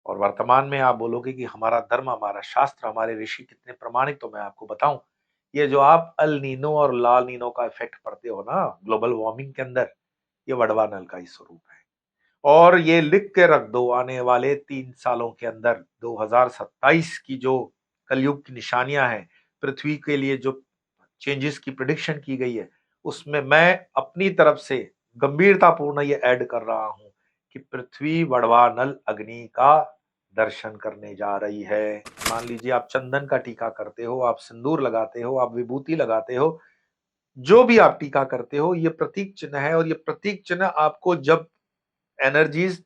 और वर्तमान में आप बोलोगे कि हमारा धर्म, हमारा शास्त्र, हमारे ऋषि कितने प्रमाणिक, तो मैं आपको बताऊं, ये जो आप अल नीनो और लाल नीनो का इफेक्ट पढ़ते हो ना ग्लोबल वार्मिंग के अंदर, ये वड़वा नल का ही स्वरूप है। और ये लिख के रख दो, आने वाले 3 सालों के अंदर 2027 की जो कलयुग की निशानियां हैं, पृथ्वी के लिए जो चेंजेस की प्रिडिक्शन की गई है, उसमें मैं अपनी तरफ से गंभीरतापूर्ण ये ऐड कर रहा हूं कि पृथ्वी वड़वा नल अग्नि का दर्शन करने जा रही है। मान लीजिए आप चंदन का टीका करते हो, आप सिंदूर लगाते हो, आप विभूति लगाते हो, जो भी आप टीका करते हो, ये प्रतीक चिन्ह है। और ये प्रतीक चिन्ह आपको जब एनर्जीज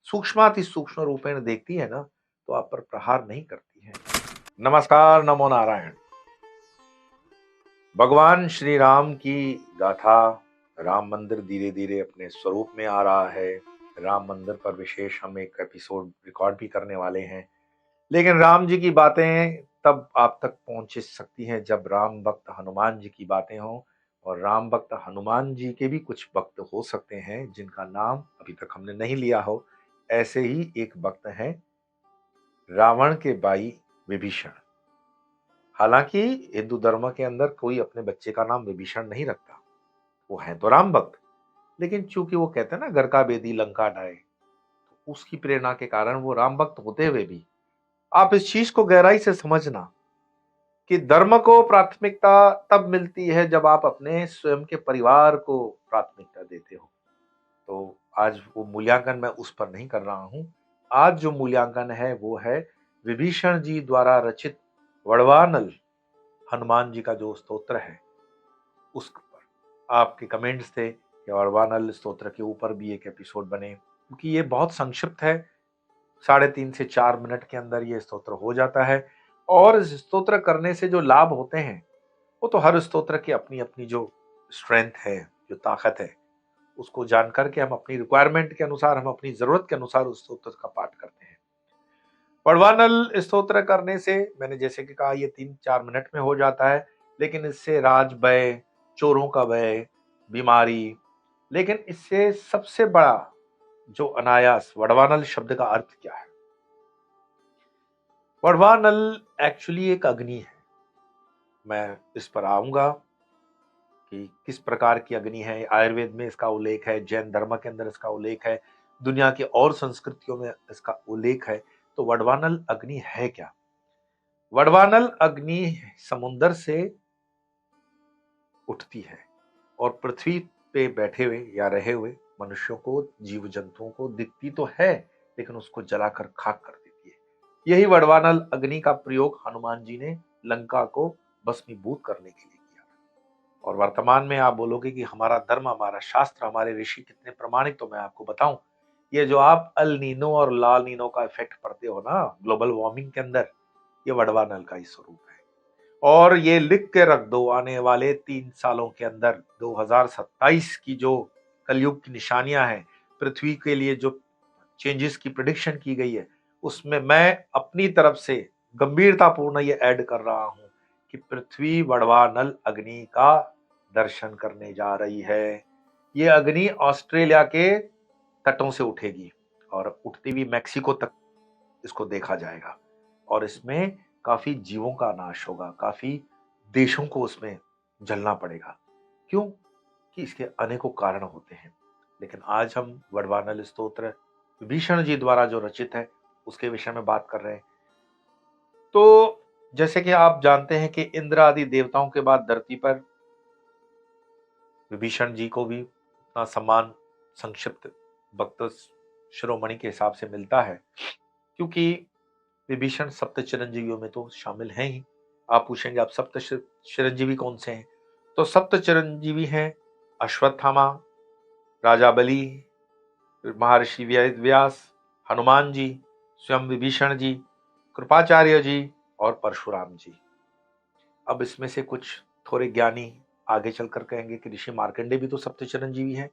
सूक्ष्माति सूक्ष्म रूपेण देखती है ना, तो आप पर प्रहार नहीं करती है। नमस्कार, नमो नारायण। भगवान श्री राम की गाथा, राम मंदिर धीरे धीरे अपने स्वरूप में आ रहा है। राम मंदिर पर विशेष हम एक एपिसोड रिकॉर्ड भी करने वाले हैं। लेकिन राम जी की बातें तब आप तक पहुंच सकती हैं जब राम भक्त हनुमान जी की बातें हों। और राम भक्त हनुमान जी के भी कुछ भक्त हो सकते हैं जिनका नाम अभी तक हमने नहीं लिया हो। ऐसे ही एक भक्त हैं रावण के भाई विभीषण। हालांकि हिंदू धर्म के अंदर कोई अपने बच्चे का नाम विभीषण नहीं रखता, वो है तो राम भक्त। लेकिन चूंकि वो कहते हैं ना, घर का बेदी लंका ढाए, तो उसकी प्रेरणा के कारण वो राम भक्त होते हुए भी आप इस चीज को गहराई से समझना कि धर्म को प्राथमिकता तब मिलती है जब आप अपने स्वयं के परिवार को प्राथमिकता देते हो। तो आज वो मूल्यांकन मैं उस पर नहीं कर रहा हूं। आज जो मूल्यांकन है वो है विभीषण जी द्वारा रचित वड़वानल हनुमान जी का जो स्तोत्र है उस पर। आपके कमेंट्स थे कि वड़वानल स्तोत्र के ऊपर भी एक एपिसोड बने, क्योंकि ये बहुत संक्षिप्त है। 3.5 से 4 मिनट के अंदर ये स्तोत्र हो जाता है। और इस स्तोत्र करने से जो लाभ होते हैं, वो तो हर स्तोत्र की अपनी अपनी जो स्ट्रेंथ है, जो ताकत है, उसको जान करके हम अपनी रिक्वायरमेंट के अनुसार, हम अपनी जरूरत के अनुसार उस स्तोत्र का पाठ करते हैं। पड़वानल स्तोत्र करने से, मैंने जैसे कि कहा, ये 3-4 मिनट में हो जाता है। लेकिन इससे राज भय, चोरों का भय, बीमारी, लेकिन इससे सबसे बड़ा जो अनायास, वड़वानल शब्द का अर्थ क्या है? वड़वानल एक्चुअली एक अग्नि है। मैं इस पर आऊंगा कि किस प्रकार की अग्नि है। आयुर्वेद में इसका उल्लेख है, जैन धर्म के अंदर इसका उल्लेख है, दुनिया की और संस्कृतियों में इसका उल्लेख है। तो वड़वानल अग्नि है क्या? वड़वानल अग्नि समुंदर से उठती है और पृथ्वी पे बैठे हुए या रहे हुए मनुष्यों को, जीव जंतुओं को दिखती तो है, लेकिन उसको जलाकर खाक कर देती है। यही वड़वानल अग्नि का प्रयोग हनुमान जी ने लंका को भस्मीभूत करने के लिए किया। और वर्तमान में आप बोलोगे कि हमारा धर्म, हमारा शास्त्र, हमारे ऋषि कितने प्रमाणिक, तो मैं आपको बताऊं, ये जो आप अल नीनो और लाल नीनो का इफेक्ट पढ़ते हो ना ग्लोबल वार्मिंग के अंदर, ये वड़वा नल का ही स्वरूप है। और ये लिख के रख दो, आने वाले 3 सालों के अंदर 2027 की जो कलयुग की निशानियां हैं, पृथ्वी के लिए जो चेंजेस की प्रिडिक्शन की गई है, उसमें मैं अपनी तरफ से गंभीरतापूर्ण ये ऐड कर रहा हूं कि पृथ्वी वड़वा नल अग्नि का दर्शन करने जा रही है। ये अग्नि ऑस्ट्रेलिया के तटों से उठेगी और उठती हुई मैक्सिको तक इसको देखा जाएगा। और इसमें काफी जीवों का नाश होगा, काफी देशों को उसमें जलना पड़ेगा। क्यों? कि इसके अनेकों कारण होते हैं। लेकिन आज हम वड़वानल स्तोत्र विभीषण जी द्वारा जो रचित है उसके विषय में बात कर रहे हैं। तो जैसे कि आप जानते हैं कि इंद्र आदि देवताओं के बाद धरती पर विभीषण जी को भी उतना सम्मान संक्षिप्त भक्त शिरोमणि के हिसाब से मिलता है, क्योंकि विभीषण सप्त चिरंजीवियों में तो शामिल हैं ही। आप पूछेंगे आप सप्त चिरंजीवी कौन से हैं? तो सप्त चिरंजीवी हैं अश्वत्थामा, राजा बलि, महर्षि व्यास, हनुमान जी, स्वयं विभीषण जी, कृपाचार्य जी और परशुराम जी। अब इसमें से कुछ थोड़े ज्ञानी आगे चलकर कहेंगे कि ऋषि मार्कंडेय भी तो सप्त चिरंजीवी हैं।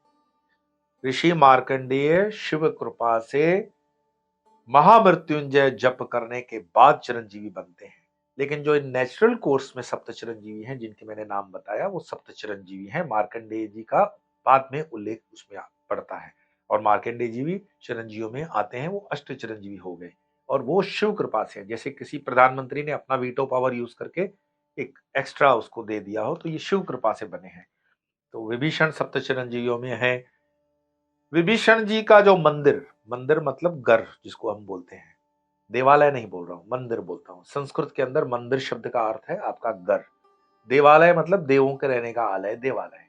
ऋषि मार्कंडेय शिव कृपा से महामृत्युंजय जप करने के बाद चिरंजीवी बनते हैं। लेकिन जो नेचुरल कोर्स में सप्त चिरंजीवी हैं, जिनके मैंने नाम बताया, वो सप्त चिरंजीवी हैं। मार्कंडेय जी का बाद में उल्लेख उसमें पड़ता है और मार्कंडेय जी भी चिरंजीवियों में आते हैं, वो अष्ट चिरंजीवी हो गए। और वो शिव कृपा से है। जैसे किसी प्रधानमंत्री ने अपना वीटो पावर यूज करके एक एक्स्ट्रा उसको दे दिया हो, तो ये शिव कृपा से बने हैं। तो विभीषण सप्त चिरंजीवियों में है। विभीषण जी का जो मंदिर, मंदिर मतलब घर जिसको हम बोलते हैं, देवालय नहीं बोल रहा हूं, मंदिर बोलता हूं। संस्कृत के अंदर मंदिर शब्द का अर्थ है आपका घर। देवालय मतलब देवों के रहने का आलय, देवालय।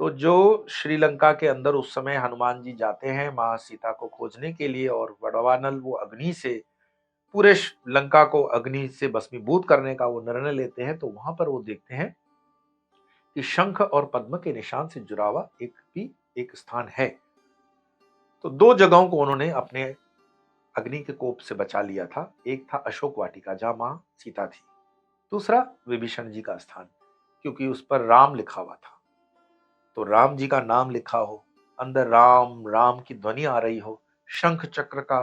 तो जो श्रीलंका के अंदर उस समय हनुमान जी जाते हैं मां सीता को खोजने के लिए, और वडवानल वो अग्नि से पूरे लंका को अग्नि से भस्मीभूत करने का वो निर्णय लेते हैं, तो वहां पर वो देखते हैं कि शंख और पद्म के निशान से जुड़ा हुआ एक स्थान है। तो दो जगहों को उन्होंने अपने अग्नि के कोप से बचा लिया था। एक था अशोक वाटिका जहां मां सीता थी, दूसरा विभीषण जी का स्थान, क्योंकि उस पर राम लिखा हुआ था। तो राम जी का नाम लिखा हो, अंदर राम राम की ध्वनि आ रही हो, शंख चक्र का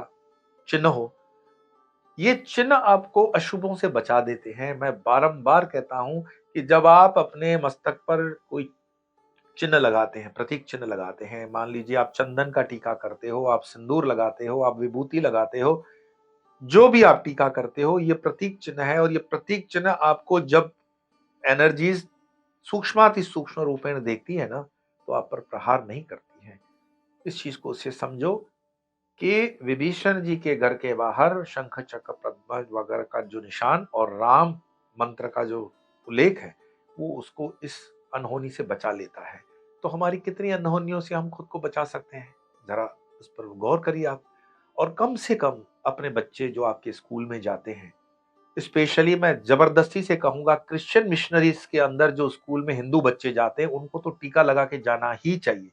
चिन्ह हो, ये चिन्ह आपको अशुभों से बचा देते हैं। मैं बारंबार कहता हूं कि जब आप अपने मस्तक पर कोई चिन्ह लगाते हैं, प्रतीक चिन्ह लगाते हैं, मान लीजिए आप चंदन का टीका करते हो, आप सिंदूर लगाते हो, आप विभूति लगाते हो, जो भी आप टीका करते हो, ये प्रतीक चिन्ह है। और ये प्रतीक चिन्ह आपको जब एनर्जीज सूक्ष्माति सूक्ष्म रूपेण देखती है ना, तो आप पर प्रहार नहीं करती है। इस चीज को से समझो कि विभीषण जी के घर के बाहर शंख चक्र पद्म वगैरह का जो निशान और राम मंत्र का जो उल्लेख है, वो उसको इस अनहोनी से बचा लेता है। तो हमारी कितनी अनहोनियों से हम खुद को बचा सकते हैं, जरा इस पर गौर करिए आप। और कम से कम अपने बच्चे जो आपके स्कूल में जाते हैं, स्पेशली मैं जबरदस्ती से कहूंगा क्रिश्चियन मिशनरीज के अंदर जो स्कूल में हिंदू बच्चे जाते हैं, उनको तो टीका लगा के जाना ही चाहिए।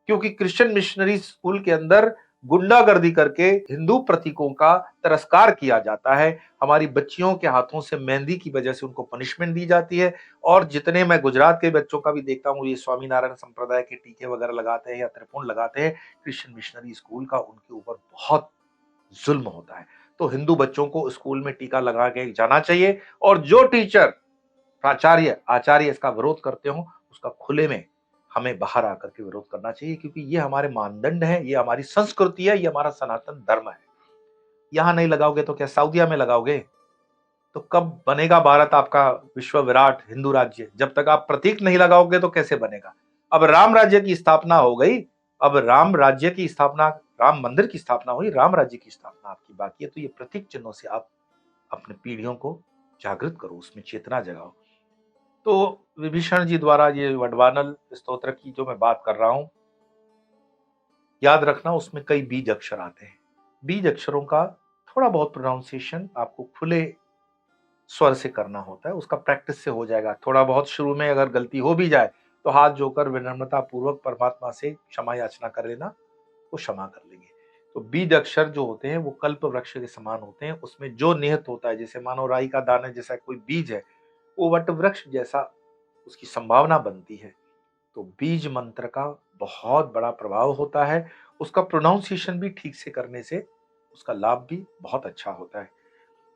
क्योंकि क्रिश्चियन मिशनरी स्कूल के अंदर गुंडागर्दी करके हिंदू प्रतीकों का तिरस्कार किया जाता है। हमारी बच्चियों के हाथों से मेहंदी की वजह से उनको पनिशमेंट दी जाती है। और जितने मैं गुजरात के बच्चों का भी देखता हूँ, ये स्वामीनारायण संप्रदाय के टीके वगैरह लगाते हैं या त्रिपुंड लगाते हैं, क्रिश्चियन मिशनरी स्कूल का उनके ऊपर बहुत जुल्म होता है। तो हिंदू बच्चों को स्कूल में टीका लगा के जाना चाहिए। और जो टीचर, प्राचार्य, आचार्य इसका विरोध करते हो, उसका खुले में हमें बाहर आकर के विरोध करना चाहिए। क्योंकि ये हमारे मानदंड है, ये हमारी संस्कृति है, ये हमारा सनातन धर्म है। यहां नहीं लगाओगे तो क्या साउदिया में लगाओगे? तो कब बनेगा भारत आपका विश्व विराट हिंदू राज्य? जब तक आप प्रतीक नहीं लगाओगे तो कैसे बनेगा? अब राम राज्य की स्थापना हो गई, अब राम राज्य की स्थापना, राम मंदिर की स्थापना हुई, राम राज्य की स्थापना आपकी बाकी है। तो ये प्रतीक चिन्हों से आप अपने पीढ़ियों को जागृत करो, उसमें चेतना जगाओ। तो विभीषण जी द्वारा ये वडवानल स्तोत्र की जो मैं बात कर रहा हूं, याद रखना उसमें कई बीज अक्षर आते हैं। बीज अक्षरों का थोड़ा बहुत प्रोनाउंसिएशन आपको खुले स्वर से करना होता है, उसका प्रैक्टिस से हो जाएगा। थोड़ा बहुत शुरू में अगर गलती हो भी जाए तो हाथ जोकर विनम्रता पूर्वक परमात्मा से क्षमा याचना कर लेना, वो क्षमा कर लेंगे। तो बीज अक्षर जो होते हैं वो कल्प वृक्ष के समान होते हैं। उसमें जो निहित होता है, जैसे मानो राई का दाना जैसा कोई बीज है, वो वट वृक्ष जैसा उसकी संभावना बनती है। तो बीज मंत्र का बहुत बड़ा प्रभाव होता है। उसका प्रोनाउंसिएशन भी ठीक से करने से उसका लाभ भी बहुत अच्छा होता है।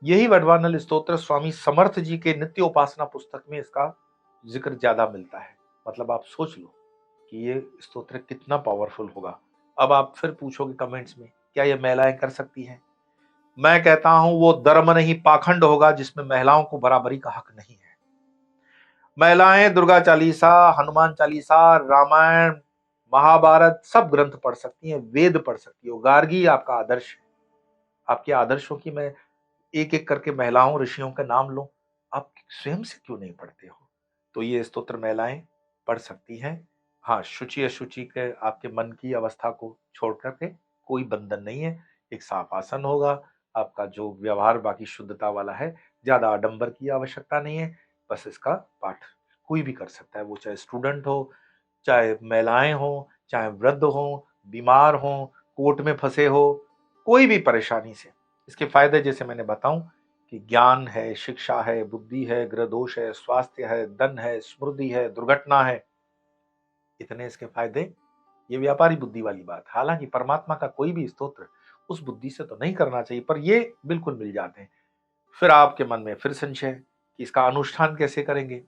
यही वडवानल स्तोत्र स्वामी समर्थ जी के नित्य उपासना पुस्तक में इसका जिक्र ज्यादा मिलता है। मतलब आप सोच लो कि ये स्तोत्र कितना पावरफुल होगा। अब आप फिर पूछोगे कमेंट्स में, क्या ये महिलाएं कर सकती हैं? मैं कहता हूं वो धर्म नहीं पाखंड होगा जिसमें महिलाओं को बराबरी का हक नहीं है। महिलाएं दुर्गा चालीसा, हनुमान चालीसा, रामायण, महाभारत सब ग्रंथ पढ़ सकती हैं, वेद पढ़ सकती हो। गार्गी आपका आदर्श है। आपके आदर्शों की मैं एक एक करके महिलाओं ऋषियों का नाम लूं, आप स्वयं से क्यों नहीं पढ़ते हो? तो ये स्तोत्र महिलाएं पढ़ सकती हैं। हाँ, शुचि अशुचि के आपके मन की अवस्था को छोड़ करके कोई बंधन नहीं है। एक साफ आसन होगा, आपका जो व्यवहार बाकी शुद्धता वाला है, ज्यादा आडंबर की आवश्यकता नहीं है। बस इसका पाठ कोई भी कर सकता है, वो चाहे स्टूडेंट हो, चाहे महिलाएं हो, चाहे वृद्ध हो, बीमार हो, कोर्ट में फंसे हो, कोई भी परेशानी से। इसके फायदे जैसे मैंने बताऊं कि ज्ञान है, शिक्षा है, बुद्धि है, ग्रह दोष है, स्वास्थ्य है, धन है, स्मृति है, दुर्घटना है, इतने इसके फायदे। ये व्यापारी बुद्धि वाली बात। हालांकि परमात्मा का कोई भी स्तोत्र उस बुद्धि से तो नहीं करना चाहिए, पर ये बिल्कुल मिल जाते हैं। फिर आपके मन में फिर संशय कि इसका अनुष्ठान कैसे करेंगे?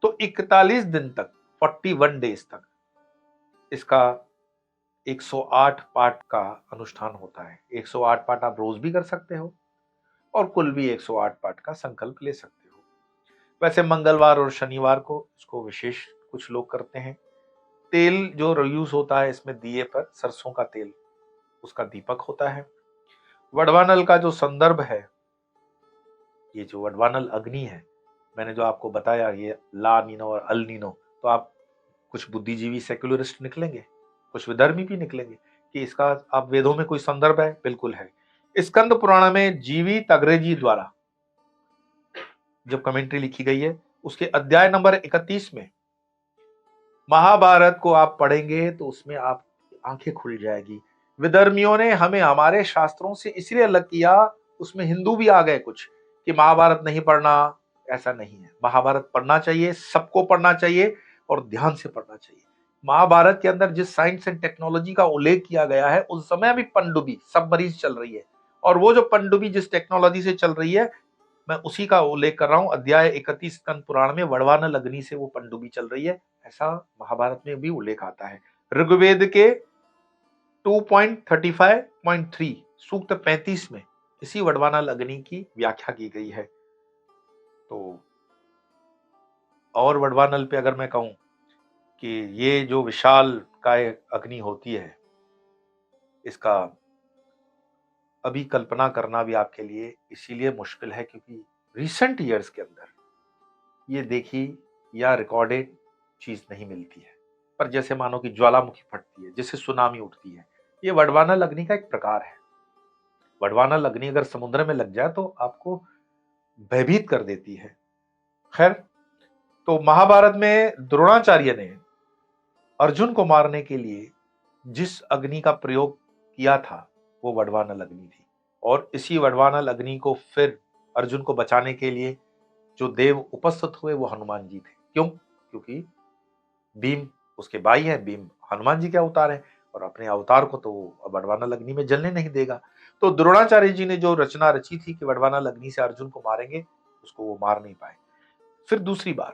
तो 41 दिन तक, 41 डेज तक इसका 108 पाठ का अनुष्ठान होता है। 108 पाठ आप रोज भी कर सकते हो और कुल भी 108 पाठ का संकल्प ले सकते हो। वैसे मंगलवार और शनिवार को इसको विशेष कुछ लोग करते हैं। तेल जो यूज होता है इसमें दिए पर सरसों का तेल, उसका दीपक होता है। वडवानल का जो संदर्भ है, ये जो वडवानल अग्नि है, मैंने जो आपको बताया, ये ला नीनो और अल नीनो, तो आप कुछ बुद्धिजीवी सेक्युलरिस्ट निकलेंगे, कुछ विधर्मी भी निकलेंगे कि इसका आप वेदों में कोई संदर्भ है, बिल्कुल है। स्कंद पुराण में जीवी तगरेजी द्वारा जब कमेंट्री लिखी गई है, उसके अध्याय नंबर 31 में महाभारत को आप पढ़ेंगे तो उसमें आप आंखें खुल जाएगी। विधर्मियों ने हमें हमारे शास्त्रों से इसलिए अलग किया, उसमें हिंदू भी आ गए कुछ कि महाभारत नहीं पढ़ना। ऐसा नहीं है, महाभारत पढ़ना चाहिए, सबको पढ़ना चाहिए और ध्यान से पढ़ना चाहिए। महाभारत के अंदर जिस साइंस एंड टेक्नोलॉजी का उल्लेख किया गया है, उस समय भी पनडुब्बी सबमरीज चल रही है, और वो जो पनडुब्बी जिस टेक्नोलॉजी से चल रही है, मैं उसी का उल्लेख कर रहा हूं। अध्याय 31 स्कंद पुराण में वडवानल अग्नि से वो पनडुब्बी चल रही है, ऐसा महाभारत में भी उल्लेख आता है। ऋग्वेद के 2.35.3 सूक्त 35 में इसी वडवानल अग्नि की व्याख्या की गई है। तो और वडवानल पे अगर मैं कहूं कि ये जो विशाल काय अग्नि होती है, इसका अभी कल्पना करना भी आपके लिए इसीलिए मुश्किल है क्योंकि रिसेंट ईयर्स के अंदर ये देखी या रिकॉर्डेड चीज नहीं मिलती है। पर जैसे मानो कि ज्वालामुखी फटती है, जैसे सुनामी उठती है, ये वडवानल अग्नि का एक प्रकार है। वडवानल अग्नि अगर समुद्र में लग जाए तो आपको भयभीत कर देती है। खैर, तो महाभारत में द्रोणाचार्य ने अर्जुन को मारने के लिए जिस अग्नि का प्रयोग किया था वो वडवानल अग्नि थी, और इसी वडवानल अग्नि को फिर अर्जुन को बचाने के लिए जो देव उपस्थित हुए वो हनुमान जी थे। क्यों? क्योंकि भीम उसके भाई हैं, भीम हनुमान जी के अवतार हैं, और अपने अवतार को तो वडवानल अग्नि में जलने नहीं देगा। तो द्रोणाचार्य जी ने जो रचना रची थी कि वडवानल अग्नि से अर्जुन को मारेंगे, उसको वो मार नहीं पाए। फिर दूसरी बार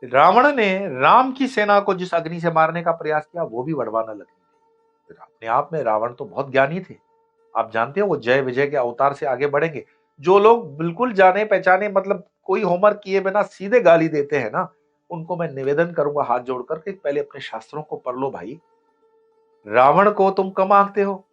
रावण ने राम की सेना को जिस अग्नि से मारने का प्रयास किया, वो भी वडवानल अग्नि थी। फिर अपने आप में रावण तो बहुत ज्ञानी थे, आप जानते हो वो जय विजय के अवतार से आगे बढ़ेंगे। जो लोग बिल्कुल जाने पहचाने, मतलब कोई होमवर्क किए बिना सीधे गाली देते हैं ना, उनको मैं निवेदन करूंगा हाथ जोड़कर कि पहले अपने शास्त्रों को पढ़ लो भाई। रावण को तुम कम आंकते हो।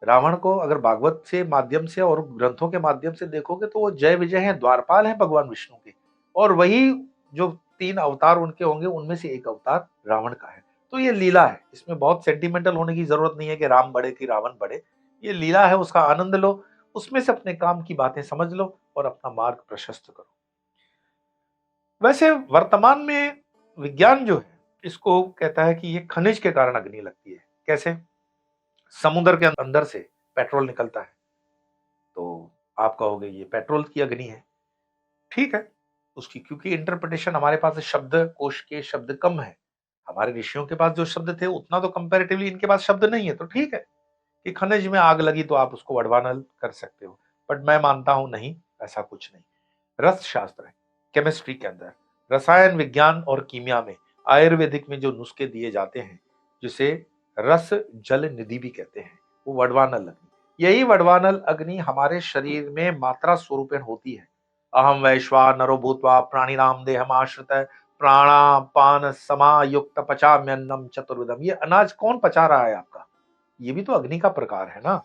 रावण को अगर भागवत से माध्यम से और ग्रंथों के माध्यम से देखोगे तो वो जय विजय हैं, द्वारपाल हैं भगवान विष्णु के, और वही जो 3 अवतार उनके होंगे उनमें से एक अवतार रावण का है। तो ये लीला है, इसमें बहुत सेंटिमेंटल होने की जरूरत नहीं है कि राम बड़े कि रावण बड़े। ये लीला है, उसका आनंद लो, उसमें से अपने काम की बातें समझ लो और अपना मार्ग प्रशस्त करो। वैसे वर्तमान में विज्ञान जो है इसको कहता है कि ये खनिज के कारण अग्नि लगती है। कैसे? समुद्र के अंदर से पेट्रोल निकलता है, तो आप कहोगे ये पेट्रोल की अग्नि है। ठीक है, उसकी क्योंकि इंटरप्रिटेशन हमारे पास शब्द कोश के शब्द कम है, हमारे ऋषियों के पास जो शब्द थे उतना तो कंपैरेटिवली इनके पास शब्द नहीं है, तो ठीक है कि खनिज में आग लगी तो आप उसको वडवानल कर सकते हो। बट मैं मानता हूं नहीं, ऐसा कुछ नहीं। रस शास्त्र है, केमिस्ट्री के अंदर, रसायन विज्ञान और कीमिया में, आयुर्वेदिक में जो नुस्खे दिए जाते हैं, जिसे रस जल निधि भी कहते हैं, वो वडवानल अग्नि, यही वडवानल अग्नि हमारे शरीर में मात्रा स्वरूपेण होती है। अहम वैश्वानरो भूत्वा प्राणिनाम देहम आश्रित प्राणापान समायुक्त पचाम्यन्नम चतुर्विधम। ये अनाज कौन पचा रहा है आपका? ये भी तो अग्नि का प्रकार है ना।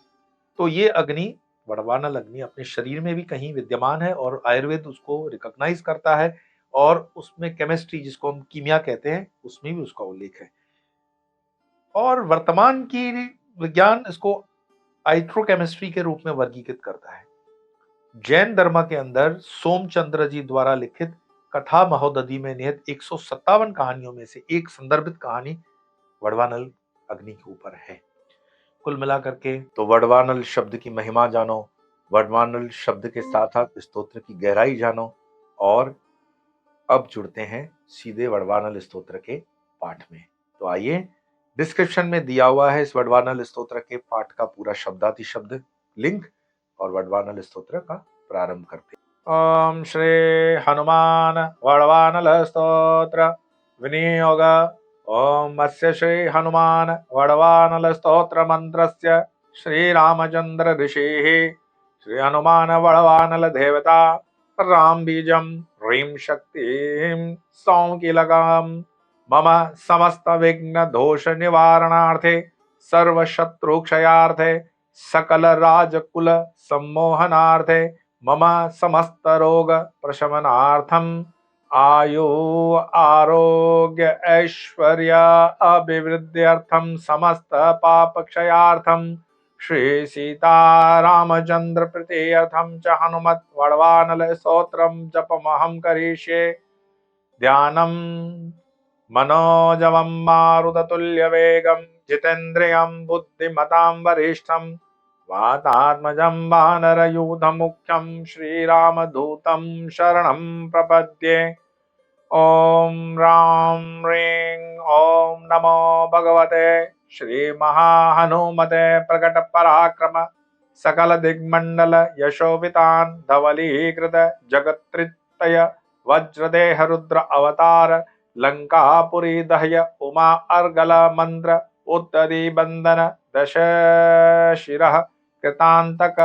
तो ये अग्नि, वडवानल अग्नि अपने शरीर में भी कहीं विद्यमान है और आयुर्वेद उसको रिकॉग्नाइज करता है, और उसमें केमिस्ट्री जिसको हम कीमिया कहते हैं उसमें भी उसका उल्लेख है। और वर्तमान की विज्ञान इसको आइट्रोकेमिस्ट्री के रूप में वर्गीकृत करता है। जैन धर्म के अंदर सोमचंद्र जी द्वारा लिखित कथा महोदधि में निहित 157 कहानियों में से एक संदर्भित कहानी वडवानल अग्नि के ऊपर है। कुल मिलाकर के तो वडवानल शब्द की महिमा जानो, वडवानल शब्द के साथ साथ स्तोत्र की गहराई जानो, और अब जुड़ते हैं सीधे वडवानल स्तोत्र के पाठ में। तो आइए, डिस्क्रिप्शन में दिया हुआ है इस वडवानल स्तोत्र के पाठ का पूरा शब्दाति शब्द लिंक, और वडवानल स्तोत्र का प्रारंभ करते हैं। ओम श्री हनुमान वडवानल स्तोत्र विनियोग ओम अस्य श्री हनुमान वडवानल स्तोत्र मंत्रस्य श्री रामचंद्र ऋषिः श्री हनुमान वडवानल देवता राम बीजम ह्रीं शक्तिं सौंकिलकां मम समस्त विघ्न दोष निवारणार्थे सर्व शत्रु क्षयार्थे सकल राजकुल सम्मोहनार्थे मम समस्त रोग प्रशमनार्थम आयु आरोग्य ऐश्वर्य अभिवृद्ध्यर्थम समस्त पाप क्षयार्थम श्री सीता रामचंद्र प्रीत्यर्थम च हनुमत वडवानल स्तोत्रम जपमहं करिष्ये ध्यानम मनोजवं मारुततुल्यवेगं जितेन्द्रियं बुद्धिमतां वरिष्ठं वातात्मजं वानरयूथमुख्यं श्रीरामदूतं शरणं प्रपद्ये। ओम राम ह्रीं ओम नमो भगवते श्री महाहनुमते प्रकट पराक्रम सकल दिग्मंडल यशोवितान धवलीकृत जगत्रितय वज्रदेह रुद्र अवतार लंकापुरी दह्य उमा अर्गल मंत्र उत्तरी बंदन दश शिरः कृतांतक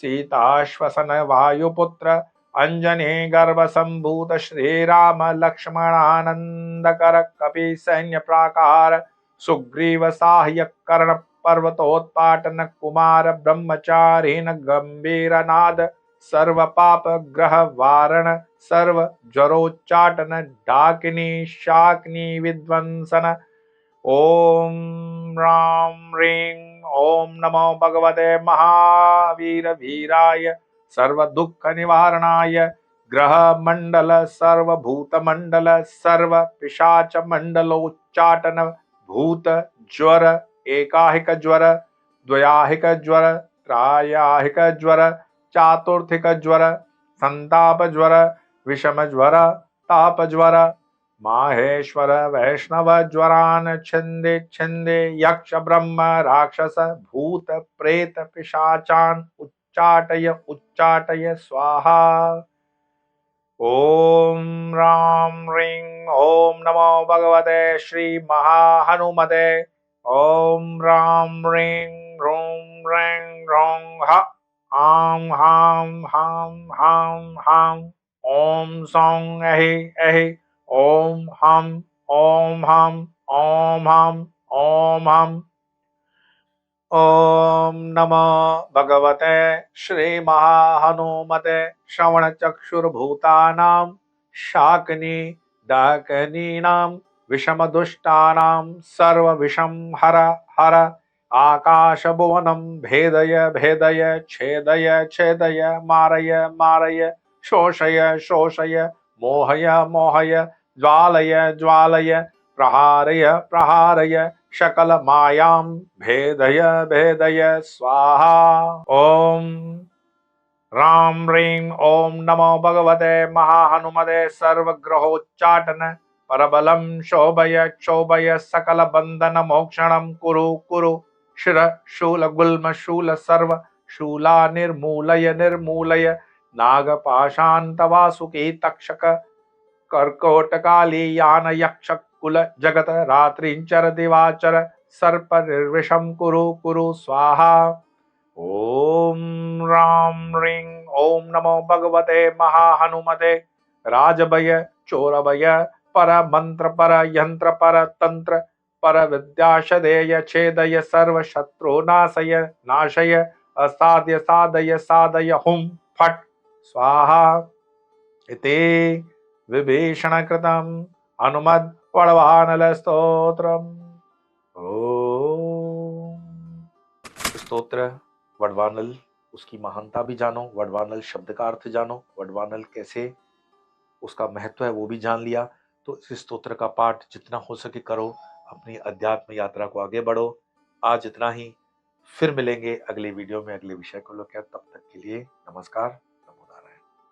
सीताश्वसन वायुपुत्र अंजनी गर्भ संभूत श्रीराम लक्ष्मणानंदकर कपि सैन्य प्राकार सुग्रीव सहायक कर्ण पर्वतोत्पाटन कुमार ब्रह्मचारिण गंभीर नाद सर्व पाप ग्रह वारण सर्व ज्वरोच्चाटन डाकिनी शाकिनी विध्वंसन। ओम राम ह्रीं ओम नमो भगवते महावीर वीराय सर्व दुख निवारणाय ग्रह मंडल सर्वभूत मंडल सर्व पिशाच मंडलोच्चाटन भूत ज्वर एकाहिक ज्वर द्वयाहिक ज्वर त्रायाहिक ज्वर चातुर्थिक ज्वर संताप ज्वर विषम ज्वर ताप ज्वर माहेश्वर वैष्णव ज्वरान छिंदे छिंदे यक्ष ब्रह्म राक्षस भूत प्रेत पिशाचान उच्चाटय उच्चाटय स्वाहा। ओम राम ह्रीं ओम नमो भगवते श्री महाहनुमते ओम राम ह्रीं ह्रूं ह्रीं ह्रौं ह आं हां हां हां हां ओम सौं ऐहि ऐहि ओम हम ओम हम ओम हम ओम हम। ओम नमो भगवते श्री महाहनुमते श्रवण चक्षुर्भूतानां शाकिनी डाकिनीनां विषम दुष्टानां सर्व विषम हर हर आकाश भुवनं भेदय भेदय छेदय छेदय मारय मारय शोषय शोषय मोहय मोहय ज्वालय ज्वालय प्रहारय प्रहारय शकल मायां भेदय भेदय स्वाहा। ओम राम ह्रीं ओम नमो भगवते महाहनुमते सर्वग्रहोच्चाटन परबलं शोभय शोभय सकल बंधन मोक्षणं कुरु कुरु शिर शूल गुल्म शूल सर्व शूला निर्मूलय निर्मूलय नागपाशान्त वासुकी तक्षक कर्कोटकाली यान यक्ष कुल जगत रात्रिंचर दिवाचर सर्प निर्विषम कुरु कुरु स्वाहा। ओम राम ह्रीं ओम नमो भगवते महाहनुमते राजभय चोरभय पर मंत्र पर यंत्र पर तंत्र पर विद्याशदेय छेदय सर्व शत्रु नाशय नाशय असाध्य साधय साधय हुम फट स्वाहा। इति विभीषण कृतं हनुमद् वडवानल स्तोत्रम्। ओम स्तोत्र वडवानल, उसकी महानता भी जानो, वडवानल शब्द का अर्थ जानो, वडवानल कैसे उसका महत्व है वो भी जान लिया। तो इस स्तोत्र का पाठ जितना हो सके करो, अपनी अध्यात्म यात्रा को आगे बढ़ो। आज इतना ही, फिर मिलेंगे अगले वीडियो में अगले विषय को लेकर। तब तक के लिए नमस्कार।